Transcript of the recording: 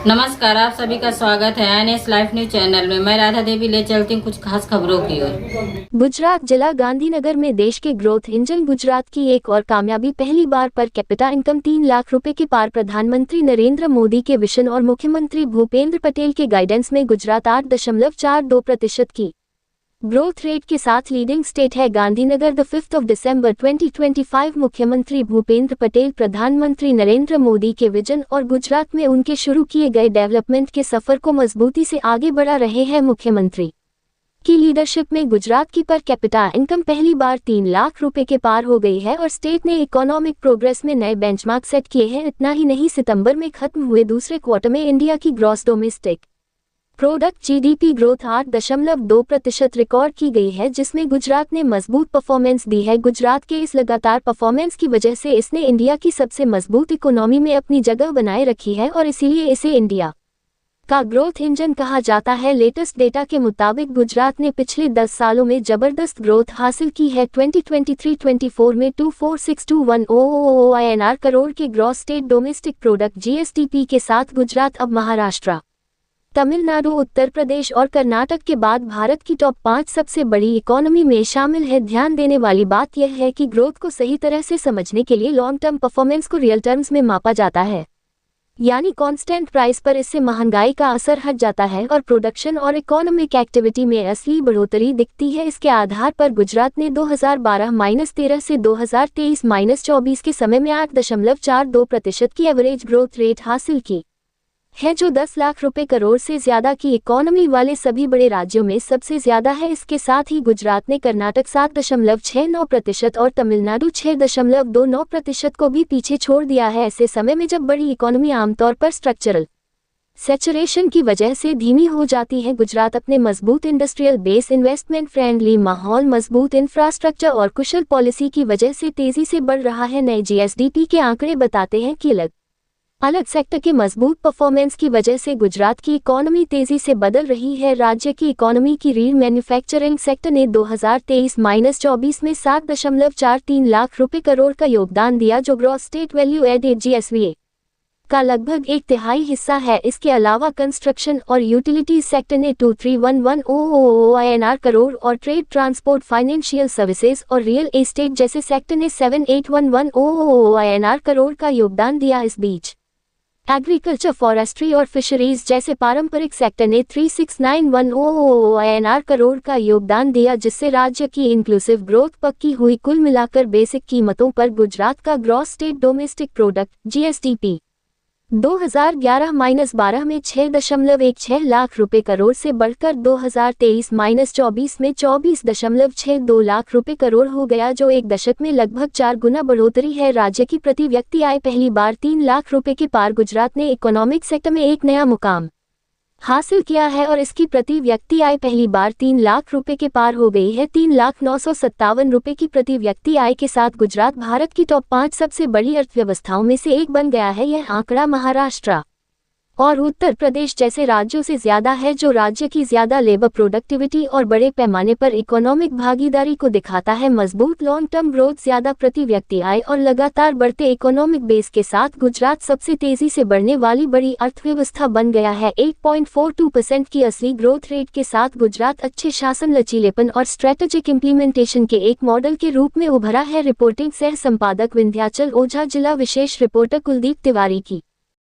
नमस्कार, आप सभी का स्वागत है एनएस लाइफ न्यूज चैनल में। मैं राधा देवी ले चलती हूँ कुछ खास खबरों की ओर। गुजरात जिला गांधीनगर में देश के ग्रोथ इंजन गुजरात की एक और कामयाबी, पहली बार पर कैपिटा इनकम 3 लाख रुपए के पार। प्रधानमंत्री नरेंद्र मोदी के विजन और मुख्यमंत्री भूपेंद्र पटेल के गाइडेंस में गुजरात 8.42% की ग्रोथ रेट के साथ लीडिंग स्टेट है। गांधीनगर द 5 दिसंबर 2025। मुख्यमंत्री भूपेंद्र पटेल प्रधानमंत्री नरेंद्र मोदी के विजन और गुजरात में उनके शुरू किए गए डेवलपमेंट के सफर को मजबूती से आगे बढ़ा रहे हैं। मुख्यमंत्री की लीडरशिप में गुजरात की पर कैपिटा इनकम पहली बार 3 लाख रुपए के पार हो गई है और स्टेट ने इकोनॉमिक प्रोग्रेस में नए बेंचमार्क सेट किए हैं। इतना ही नहीं, सितंबर में खत्म हुए दूसरे क्वार्टर में इंडिया की gross domestic product GDP growth 8.2% record की गई है, जिसमें गुजरात ने मजबूत परफॉर्मेंस दी है। गुजरात के इस लगातार परफॉर्मेंस की वजह से इसने इंडिया की सबसे मजबूत इकोनॉमी में अपनी जगह बनाए रखी है और इसीलिए इसे इंडिया का ग्रोथ इंजन कहा जाता है। लेटेस्ट डेटा के मुताबिक गुजरात ने पिछले 10 सालों में जबरदस्त ग्रोथ हासिल की है। 2023-24 में 246210 INR करोड़ के gross state domestic product GSDP के साथ गुजरात अब महाराष्ट्र, तमिलनाडु, उत्तर प्रदेश और कर्नाटक के बाद भारत की टॉप 5 सबसे बड़ी इकोनॉमी में शामिल है। ध्यान देने वाली बात यह है कि ग्रोथ को सही तरह से समझने के लिए लॉन्ग टर्म परफॉर्मेंस को रियल टर्म्स में मापा जाता है, यानी कांस्टेंट प्राइस पर। इससे महंगाई का असर हट जाता है और प्रोडक्शन और इकोनॉमिक एक्टिविटी में असली बढ़ोतरी दिखती है। इसके आधार पर गुजरात ने 2012-13 से 2023-24 के समय में 8.42% की एवरेज ग्रोथ रेट हासिल की है, जो 10 लाख रुपए करोड़ से ज्यादा की इकोनॉमी वाले सभी बड़े राज्यों में सबसे ज्यादा है। इसके साथ ही गुजरात ने कर्नाटक 7.69% और तमिलनाडु 6.29% को भी पीछे छोड़ दिया है, ऐसे समय में जब बड़ी इकोनॉमी आमतौर पर स्ट्रक्चरल सैचुरेशन की वजह से धीमी हो जाती है। गुजरात अपने मजबूत इंडस्ट्रियल बेस, इन्वेस्टमेंट फ्रेंडली माहौल, मजबूत इंफ्रास्ट्रक्चर और कुशल पॉलिसी की वजह से तेजी से बढ़ रहा है। नए GSDP के आंकड़े बताते हैं कि अलग सेक्टर के मजबूत परफॉर्मेंस की वजह से गुजरात की इकोनॉमी तेजी से बदल रही है। राज्य की इकोनॉमी की रीढ़ मैन्युफैक्चरिंग सेक्टर ने 2023-24 में 7.43 लाख रुपए करोड़ का योगदान दिया, जो gross state value added GSVA का लगभग 1/3 हिस्सा है। इसके अलावा कंस्ट्रक्शन और यूटिलिटीज सेक्टर ने 231100 INR करोड़ और ट्रेड, ट्रांसपोर्ट, फाइनेंशियल सर्विसेज और रियल एस्टेट जैसे सेक्टर ने 781100 INR करोड़ का योगदान दिया। इस बीच एग्रीकल्चर, फॉरेस्ट्री और फिशरीज जैसे पारंपरिक सेक्टर ने 369100 INR करोड़ का योगदान दिया, जिससे राज्य की इंक्लूसिव ग्रोथ पक्की हुई। कुल मिलाकर बेसिक कीमतों पर गुजरात का gross state domestic product GSDP 2011-12 में 6.16 लाख रुपए करोड़ से बढ़कर 2023-24 में 24.62 लाख रुपए करोड़ हो गया, जो एक दशक में लगभग 4 गुना बढ़ोतरी है। राज्य की प्रति व्यक्ति आय पहली बार 3 लाख रुपए के पार। गुजरात ने इकोनॉमिक सेक्टर में एक नया मुकाम हासिल किया है और इसकी प्रति व्यक्ति आय पहली बार 3 लाख रुपए के पार हो गई है। 3,0957 रुपए की प्रति व्यक्ति आय के साथ गुजरात भारत की टॉप 5 सबसे बड़ी अर्थव्यवस्थाओं में से एक बन गया है। यह आंकड़ा महाराष्ट्र और उत्तर प्रदेश जैसे राज्यों से ज्यादा है, जो राज्य की ज्यादा लेबर प्रोडक्टिविटी और बड़े पैमाने पर इकोनॉमिक भागीदारी को दिखाता है। मजबूत लॉन्ग टर्म ग्रोथ, ज्यादा प्रति व्यक्ति आय और लगातार बढ़ते इकोनॉमिक बेस के साथ गुजरात सबसे तेजी से बढ़ने वाली बड़ी अर्थव्यवस्था बन गया है। 8.42% की असली ग्रोथ रेट के साथ गुजरात अच्छे शासन, लचीलेपन और स्ट्रेटेजिक इम्प्लीमेंटेशन के एक मॉडल के रूप में उभरा है। रिपोर्टिंग सह संपादक विंध्याचल ओझा, जिला विशेष रिपोर्टर कुलदीप तिवारी की।